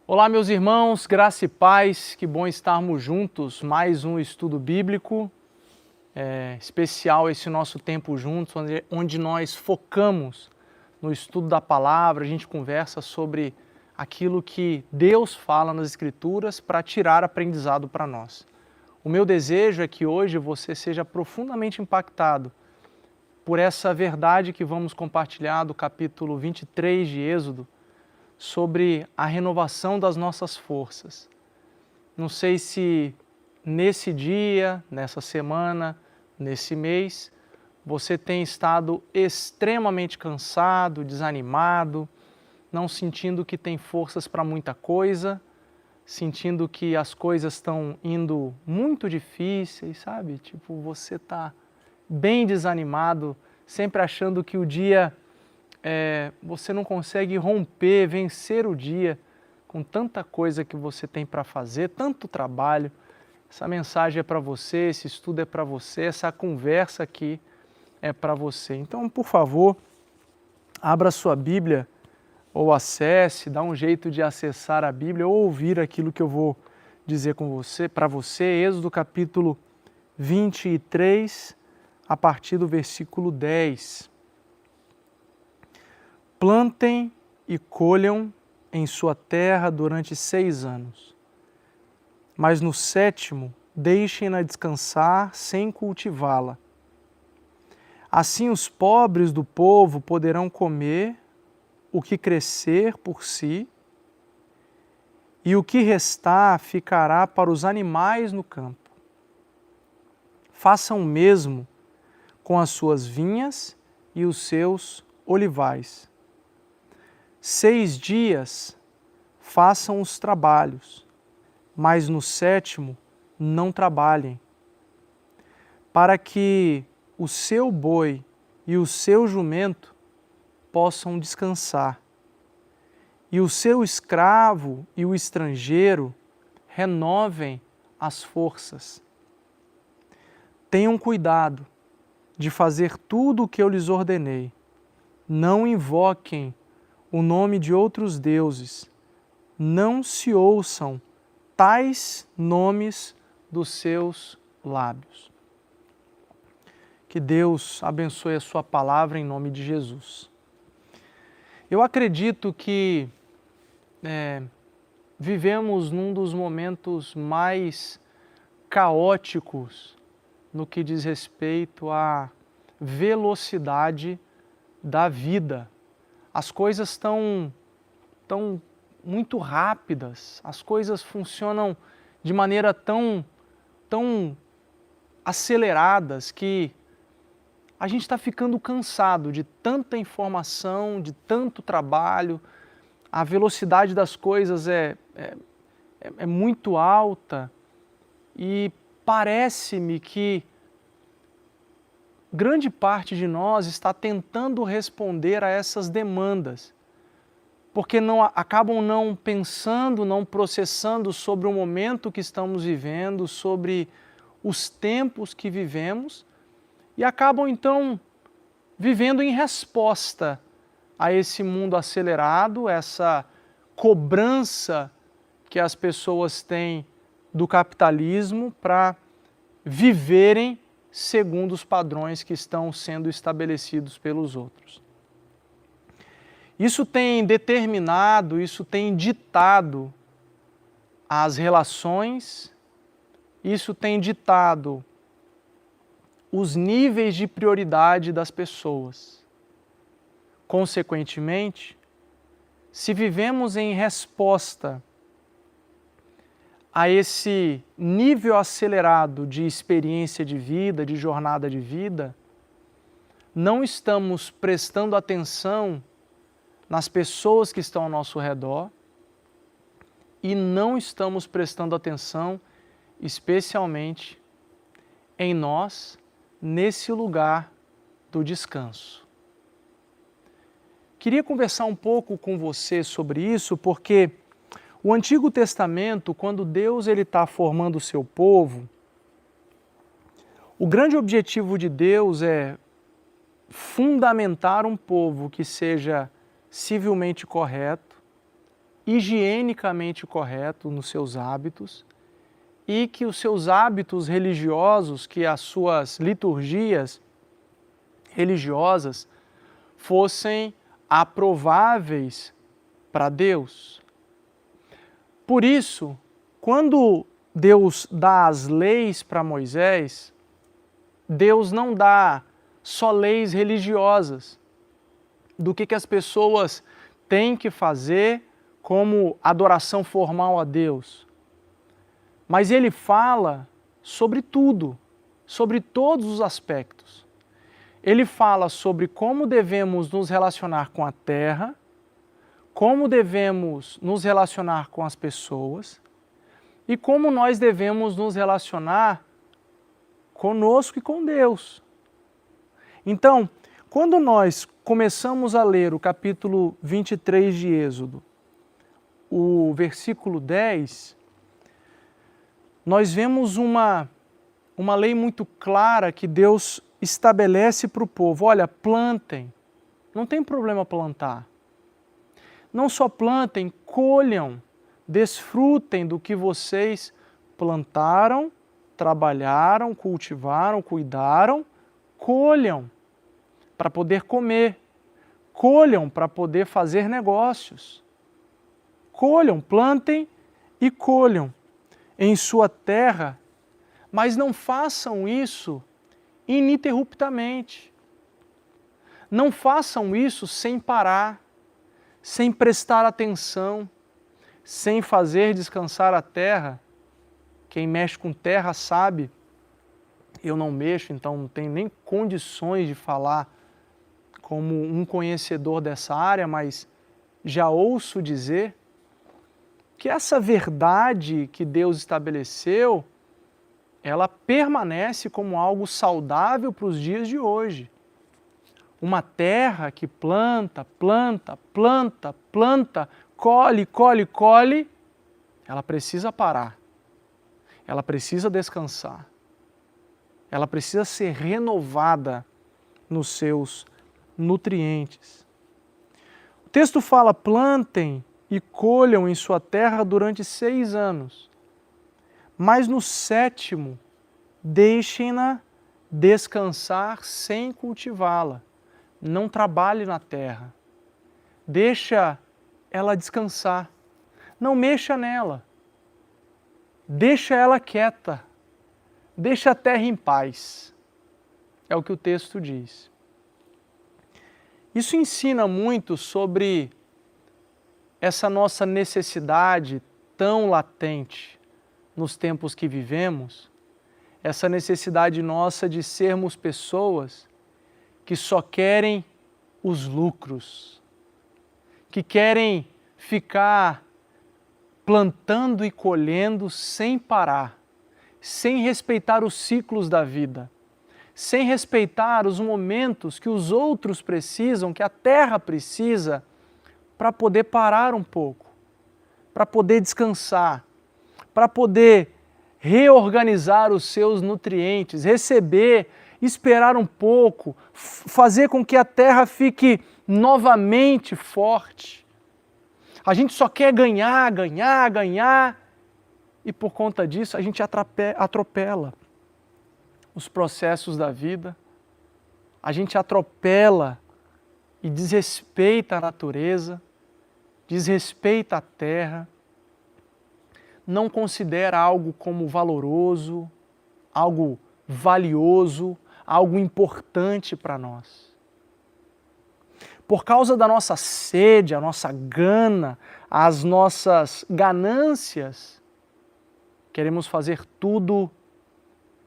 Olá, meus irmãos, graça e paz, que bom estarmos juntos, mais um estudo bíblico, especial esse nosso tempo juntos, onde nós focamos no estudo da palavra, a gente conversa sobre aquilo que Deus fala nas Escrituras para tirar aprendizado para nós. O meu desejo é que hoje você seja profundamente impactado por essa verdade que vamos compartilhar do capítulo 23 de Êxodo, sobre a renovação das nossas forças. Não sei se nesse dia, nessa semana, nesse mês, você tem estado extremamente cansado, desanimado, não sentindo que tem forças para muita coisa, sentindo que as coisas estão indo muito difíceis, sabe? Tipo, você está bem desanimado, sempre achando que o dia você não consegue romper, vencer o dia com tanta coisa que você tem para fazer, tanto trabalho. Essa mensagem é para você, esse estudo é para você, essa conversa aqui é para você. Então, por favor, abra sua Bíblia ou acesse, dá um jeito de acessar a Bíblia ou ouvir aquilo que eu vou dizer com você, para você, Êxodo capítulo 23, a partir do versículo 10. Plantem e colham em sua terra durante 6 anos, mas no 7º deixem-na descansar sem cultivá-la. Assim os pobres do povo poderão comer o que crescer por si, e o que restar ficará para os animais no campo. Façam o mesmo com as suas vinhas e os seus olivais. 6 dias façam os trabalhos, mas no 7º não trabalhem, para que o seu boi e o seu jumento possam descansar, e o seu escravo e o estrangeiro renovem as forças. Tenham cuidado de fazer tudo o que eu lhes ordenei. Não invoquem o nome de outros deuses, não se ouçam tais nomes dos seus lábios. Que Deus abençoe a sua palavra em nome de Jesus. Eu acredito que vivemos num dos momentos mais caóticos no que diz respeito à velocidade da vida. As coisas estão muito rápidas, as coisas funcionam de maneira tão aceleradas que a gente está ficando cansado de tanta informação, de tanto trabalho, a velocidade das coisas é muito alta e parece-me que grande parte de nós está tentando responder a essas demandas, porque acabam não pensando, não processando sobre o momento que estamos vivendo, sobre os tempos que vivemos, e acabam então vivendo em resposta a esse mundo acelerado, essa cobrança que as pessoas têm do capitalismo para viverem segundo os padrões que estão sendo estabelecidos pelos outros. Isso tem determinado, isso tem ditado as relações, isso tem ditado os níveis de prioridade das pessoas. Consequentemente, se vivemos em resposta a esse nível acelerado de experiência de vida, de jornada de vida, não estamos prestando atenção nas pessoas que estão ao nosso redor e não estamos prestando atenção especialmente em nós, nesse lugar do descanso. Queria conversar um pouco com você sobre isso, porque o Antigo Testamento, quando Deus está formando o seu povo, o grande objetivo de Deus é fundamentar um povo que seja civilmente correto, higienicamente correto nos seus hábitos e que os seus hábitos religiosos, que as suas liturgias religiosas fossem aprováveis para Deus. Por isso, quando Deus dá as leis para Moisés, Deus não dá só leis religiosas do que as pessoas têm que fazer como adoração formal a Deus. Mas Ele fala sobre tudo, sobre todos os aspectos. Ele fala sobre como devemos nos relacionar com a terra, como devemos nos relacionar com as pessoas e como nós devemos nos relacionar conosco e com Deus. Então, quando nós começamos a ler o capítulo 23 de Êxodo, o versículo 10, nós vemos uma lei muito clara que Deus estabelece para o povo. Olha, plantem, não tem problema plantar. Não só plantem, colham, desfrutem do que vocês plantaram, trabalharam, cultivaram, cuidaram, colham para poder comer, colham para poder fazer negócios. Colham, plantem e colham em sua terra, mas não façam isso ininterruptamente. Não façam isso sem parar, sem prestar atenção, sem fazer descansar a terra. Quem mexe com terra sabe, eu não mexo, então não tenho nem condições de falar como um conhecedor dessa área, mas já ouço dizer que essa verdade que Deus estabeleceu, ela permanece como algo saudável para os dias de hoje. Uma terra que planta, planta, planta, planta, colhe, colhe, colhe, ela precisa parar. Ela precisa descansar. Ela precisa ser renovada nos seus nutrientes. O texto fala: plantem e colham em sua terra durante 6 anos, mas no 7º deixem-na descansar sem cultivá-la. Não trabalhe na terra. Deixa ela descansar. Não mexa nela. Deixa ela quieta. Deixa a terra em paz. É o que o texto diz. Isso ensina muito sobre essa nossa necessidade tão latente nos tempos que vivemos, essa necessidade nossa de sermos pessoas que só querem os lucros, que querem ficar plantando e colhendo sem parar, sem respeitar os ciclos da vida, sem respeitar os momentos que os outros precisam, que a terra precisa, para poder parar um pouco, para poder descansar, para poder reorganizar os seus nutrientes, receber, esperar um pouco, fazer com que a terra fique novamente forte. A gente só quer ganhar, ganhar, ganhar, e por conta disso a gente atropela os processos da vida, a gente atropela e desrespeita a natureza, desrespeita a terra, não considera algo como valoroso, algo valioso, algo importante para nós. Por causa da nossa sede, a nossa gana, as nossas ganâncias, queremos fazer tudo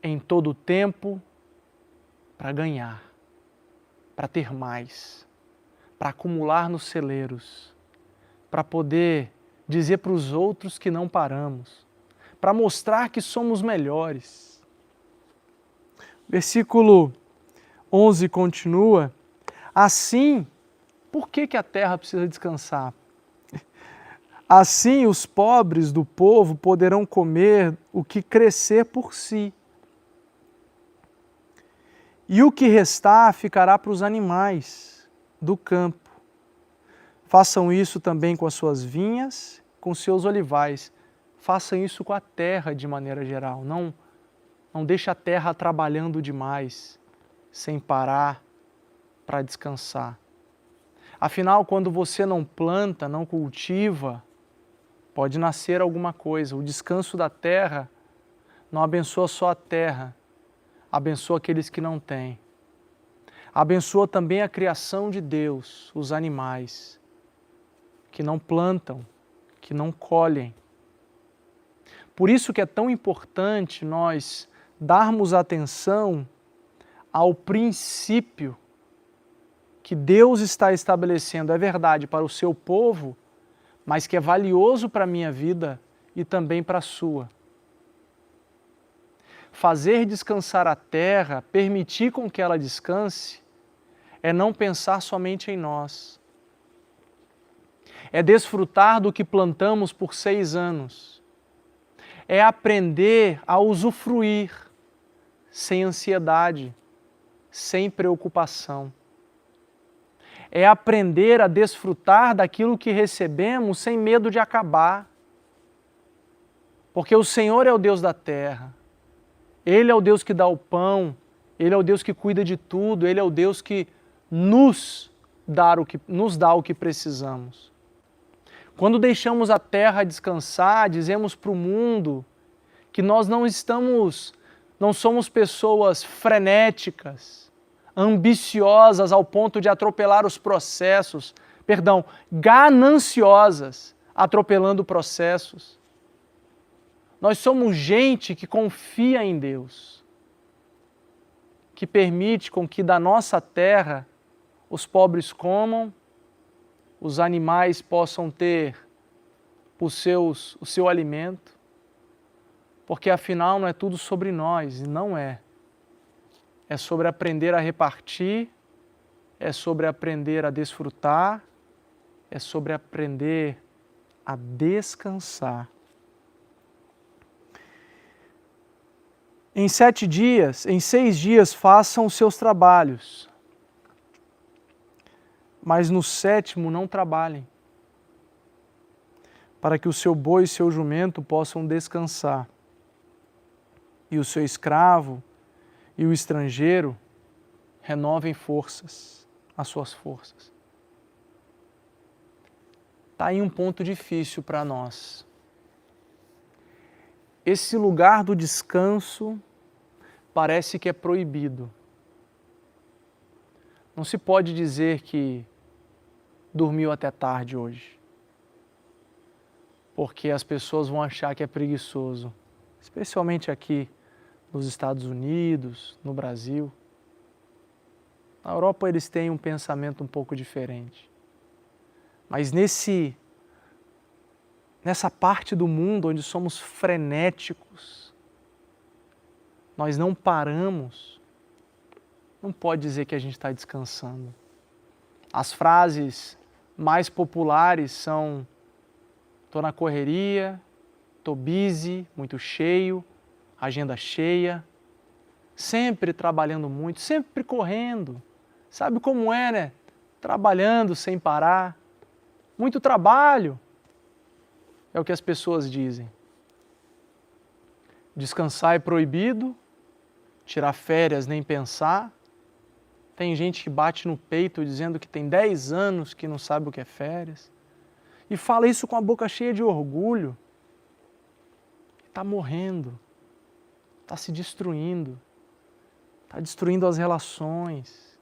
em todo o tempo para ganhar, para ter mais, para acumular nos celeiros, para poder dizer para os outros que não paramos, para mostrar que somos melhores. Versículo 11 continua: assim, por que a terra precisa descansar? Assim os pobres do povo poderão comer o que crescer por si, e o que restar ficará para os animais do campo. Façam isso também com as suas vinhas, com seus olivais. Façam isso com a terra de maneira geral. Não deixe a terra trabalhando demais, sem parar para descansar. Afinal, quando você não planta, não cultiva, pode nascer alguma coisa. O descanso da terra não abençoa só a terra, abençoa aqueles que não têm. Abençoa também a criação de Deus, os animais, que não plantam, que não colhem. Por isso que é tão importante nós darmos atenção ao princípio que Deus está estabelecendo, é verdade, para o seu povo, mas que é valioso para a minha vida e também para a sua. Fazer descansar a terra, permitir com que ela descanse, é não pensar somente em nós. É desfrutar do que plantamos por 6 anos. É aprender a usufruir sem ansiedade, sem preocupação. É aprender a desfrutar daquilo que recebemos sem medo de acabar. Porque o Senhor é o Deus da terra. Ele é o Deus que dá o pão, Ele é o Deus que cuida de tudo, Ele é o Deus que nos dá o que precisamos. Quando deixamos a terra descansar, dizemos para o mundo que nós não somos pessoas frenéticas, ambiciosas ao ponto de atropelar os processos, gananciosas, atropelando processos. Nós somos gente que confia em Deus, que permite com que da nossa terra os pobres comam, os animais possam ter o seu alimento, porque afinal não é tudo sobre nós, e não é. É sobre aprender a repartir, é sobre aprender a desfrutar, é sobre aprender a descansar. Em 6 dias façam os seus trabalhos, mas no 7º não trabalhem, para que o seu boi e seu jumento possam descansar, e o seu escravo e o estrangeiro renovem as suas forças. Está aí um ponto difícil para nós. Esse lugar do descanso parece que é proibido. Não se pode dizer que dormiu até tarde hoje, porque as pessoas vão achar que é preguiçoso, especialmente aqui nos Estados Unidos, no Brasil. Na Europa eles têm um pensamento um pouco diferente. Mas nessa parte do mundo onde somos frenéticos, nós não paramos, não pode dizer que a gente está descansando. As frases mais populares são: estou na correria, estou busy, muito cheio, agenda cheia, sempre trabalhando muito, sempre correndo. Sabe como é, né? Trabalhando sem parar, muito trabalho. É o que as pessoas dizem. Descansar é proibido, tirar férias nem pensar. Tem gente que bate no peito dizendo que tem 10 anos que não sabe o que é férias. E fala isso com a boca cheia de orgulho. Está morrendo, está se destruindo, está destruindo as relações.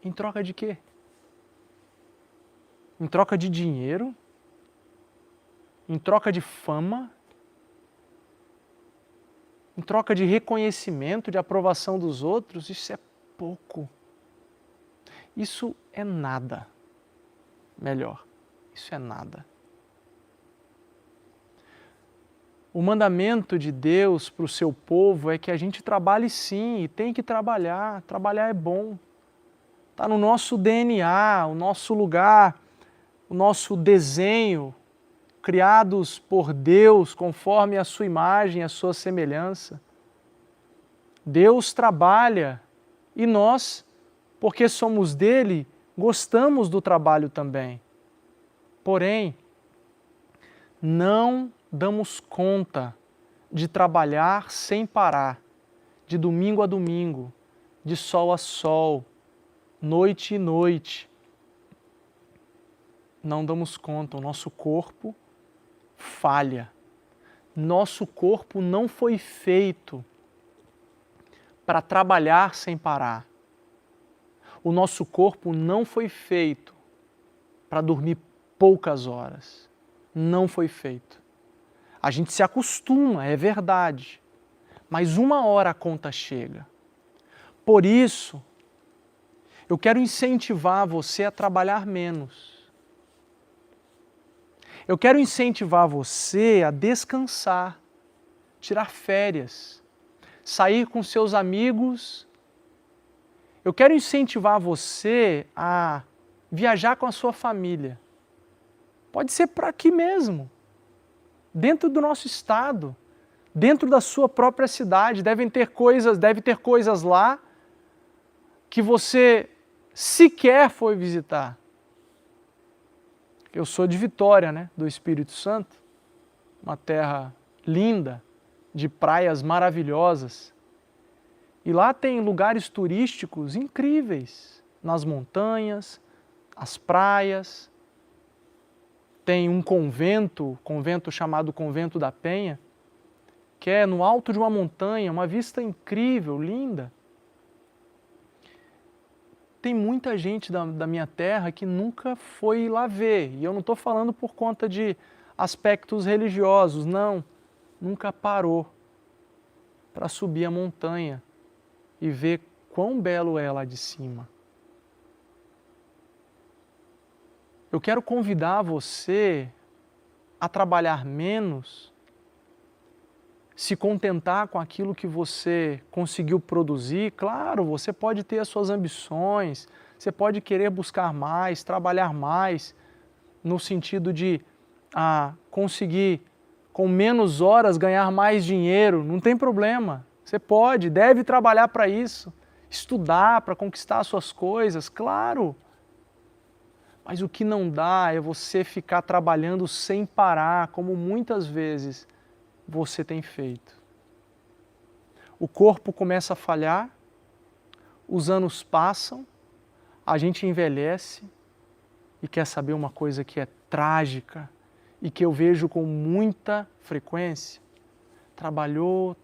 Em troca de quê? Em troca de dinheiro? Em troca de fama? Em troca de reconhecimento, de aprovação dos outros? Isso é pouco. Isso é nada. Melhor, isso é nada. O mandamento de Deus para o seu povo é que a gente trabalhe sim, e tem que trabalhar. Trabalhar é bom. Está no nosso DNA, o nosso lugar, o nosso desenho, criados por Deus conforme a sua imagem, a sua semelhança. Deus trabalha e nós, porque somos dele, gostamos do trabalho também. Porém, não damos conta de trabalhar sem parar, de domingo a domingo, de sol a sol, noite e noite. Não damos conta, o nosso corpo falha. Nosso corpo não foi feito para trabalhar sem parar. O nosso corpo não foi feito para dormir poucas horas. Não foi feito. A gente se acostuma, é verdade, mas uma hora a conta chega. Por isso, eu quero incentivar você a trabalhar menos. Eu quero incentivar você a descansar, tirar férias, sair com seus amigos. Eu quero incentivar você a viajar com a sua família. Pode ser para aqui mesmo, dentro do nosso estado, dentro da sua própria cidade. Deve ter coisas lá que você sequer foi visitar. Eu sou de Vitória, né, do Espírito Santo, uma terra linda, de praias maravilhosas. E lá tem lugares turísticos incríveis, nas montanhas, as praias. Tem um convento chamado Convento da Penha, que é no alto de uma montanha, uma vista incrível, linda. Tem muita gente da minha terra que nunca foi lá ver, e eu não estou falando por conta de aspectos religiosos, não, nunca parou para subir a montanha e ver quão belo é lá de cima. Eu quero convidar você a trabalhar menos, se contentar com aquilo que você conseguiu produzir. Claro, você pode ter as suas ambições, você pode querer buscar mais, trabalhar mais, no sentido de conseguir, com menos horas, ganhar mais dinheiro. Não tem problema, você pode, deve trabalhar para isso, estudar para conquistar as suas coisas, claro. Mas o que não dá é você ficar trabalhando sem parar, como muitas vezes você tem feito. O corpo começa a falhar, os anos passam, a gente envelhece e quer saber uma coisa que é trágica e que eu vejo com muita frequência? Trabalhou,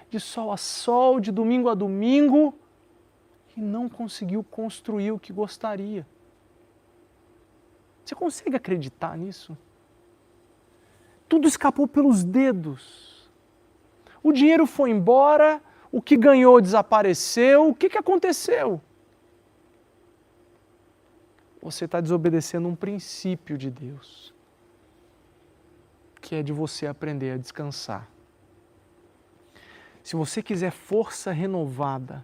de sol a sol, de domingo a domingo, e não conseguiu construir o que gostaria. Você consegue acreditar nisso? Tudo escapou pelos dedos. O dinheiro foi embora, o que ganhou desapareceu. O que aconteceu? Você está desobedecendo um princípio de Deus, que é de você aprender a descansar. Se você quiser força renovada,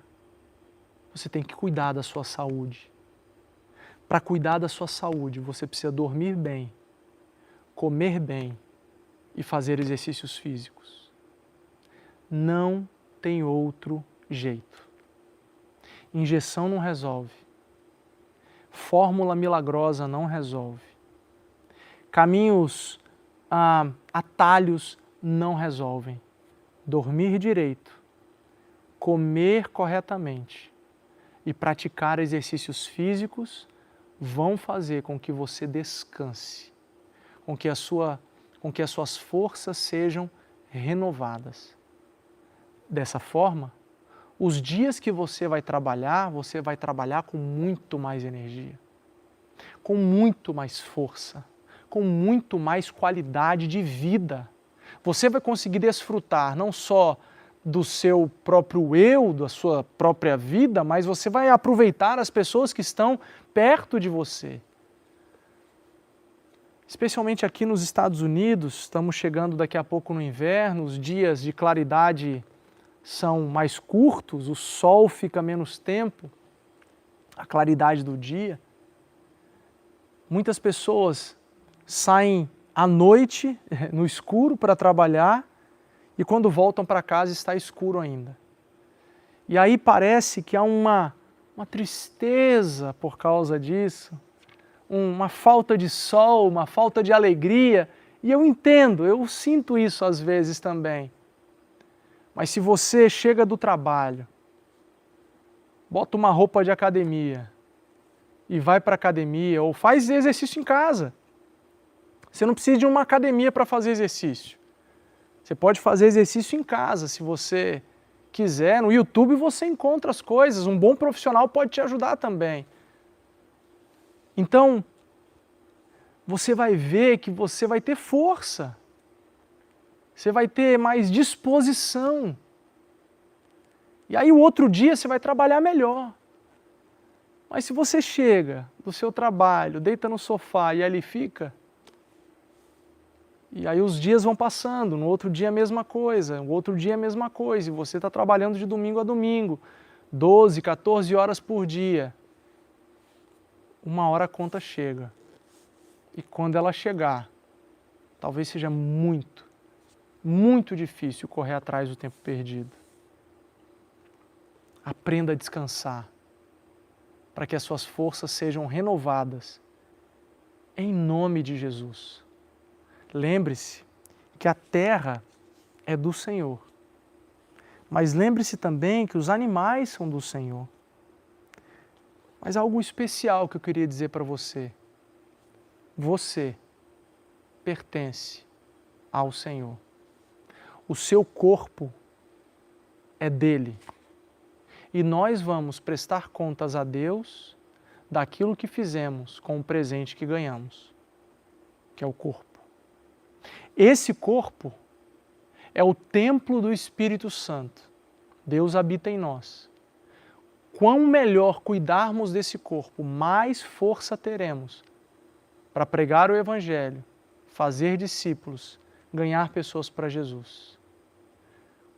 você tem que cuidar da sua saúde. Para cuidar da sua saúde, você precisa dormir bem, comer bem e fazer exercícios físicos. Não tem outro jeito. Injeção não resolve. Fórmula milagrosa não resolve. Caminhos, atalhos não resolvem. Dormir direito, comer corretamente e praticar exercícios físicos vão fazer com que você descanse, com que as suas forças sejam renovadas. Dessa forma, os dias que você vai trabalhar com muito mais energia, com muito mais força, com muito mais qualidade de vida. Você vai conseguir desfrutar não só do seu próprio eu, da sua própria vida, mas você vai aproveitar as pessoas que estão perto de você. Especialmente aqui nos Estados Unidos, estamos chegando daqui a pouco no inverno, os dias de claridade são mais curtos, o sol fica menos tempo, a claridade do dia. Muitas pessoas saem à noite, no escuro, para trabalhar, e quando voltam para casa está escuro ainda. E aí parece que há uma uma tristeza por causa disso, uma falta de sol, uma falta de alegria, e eu entendo, eu sinto isso às vezes também. Mas se você chega do trabalho, bota uma roupa de academia e vai para a academia, ou faz exercício em casa. Você não precisa de uma academia para fazer exercício. Você pode fazer exercício em casa, se você quiser. No YouTube você encontra as coisas, um bom profissional pode te ajudar também. Então, você vai ver que você vai ter força. Você vai ter mais disposição. E aí o outro dia você vai trabalhar melhor. Mas se você chega do seu trabalho, deita no sofá e ali fica, e aí os dias vão passando, no outro dia a mesma coisa, no outro dia a mesma coisa, e você está trabalhando de domingo a domingo, 12, 14 horas por dia. Uma hora a conta chega. E quando ela chegar, talvez seja muito, muito difícil correr atrás do tempo perdido. Aprenda a descansar, para que as suas forças sejam renovadas, em nome de Jesus. Lembre-se que a terra é do Senhor, mas lembre-se também que os animais são do Senhor. Mas algo especial que eu queria dizer para você: você pertence ao Senhor. O seu corpo é dele. E nós vamos prestar contas a Deus daquilo que fizemos com o presente que ganhamos, que é o corpo. Esse corpo é o templo do Espírito Santo. Deus habita em nós. Quão melhor cuidarmos desse corpo, mais força teremos para pregar o Evangelho, fazer discípulos, ganhar pessoas para Jesus.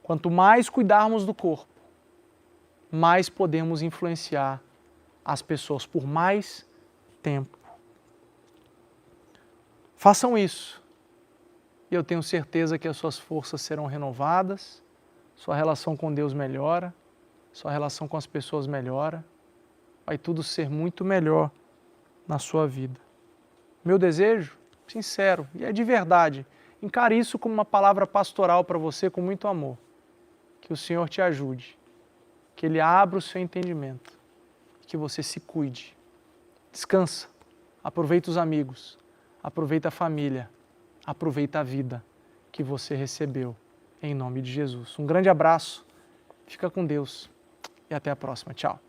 Quanto mais cuidarmos do corpo, mais podemos influenciar as pessoas por mais tempo. Façam isso, e eu tenho certeza que as suas forças serão renovadas, sua relação com Deus melhora, sua relação com as pessoas melhora, vai tudo ser muito melhor na sua vida. Meu desejo, sincero, e é de verdade, encare isso como uma palavra pastoral para você com muito amor. Que o Senhor te ajude, que Ele abra o seu entendimento, que você se cuide. Descansa, aproveita os amigos, aproveita a família, aproveita a vida que você recebeu, em nome de Jesus. Um grande abraço, fica com Deus e até a próxima. Tchau.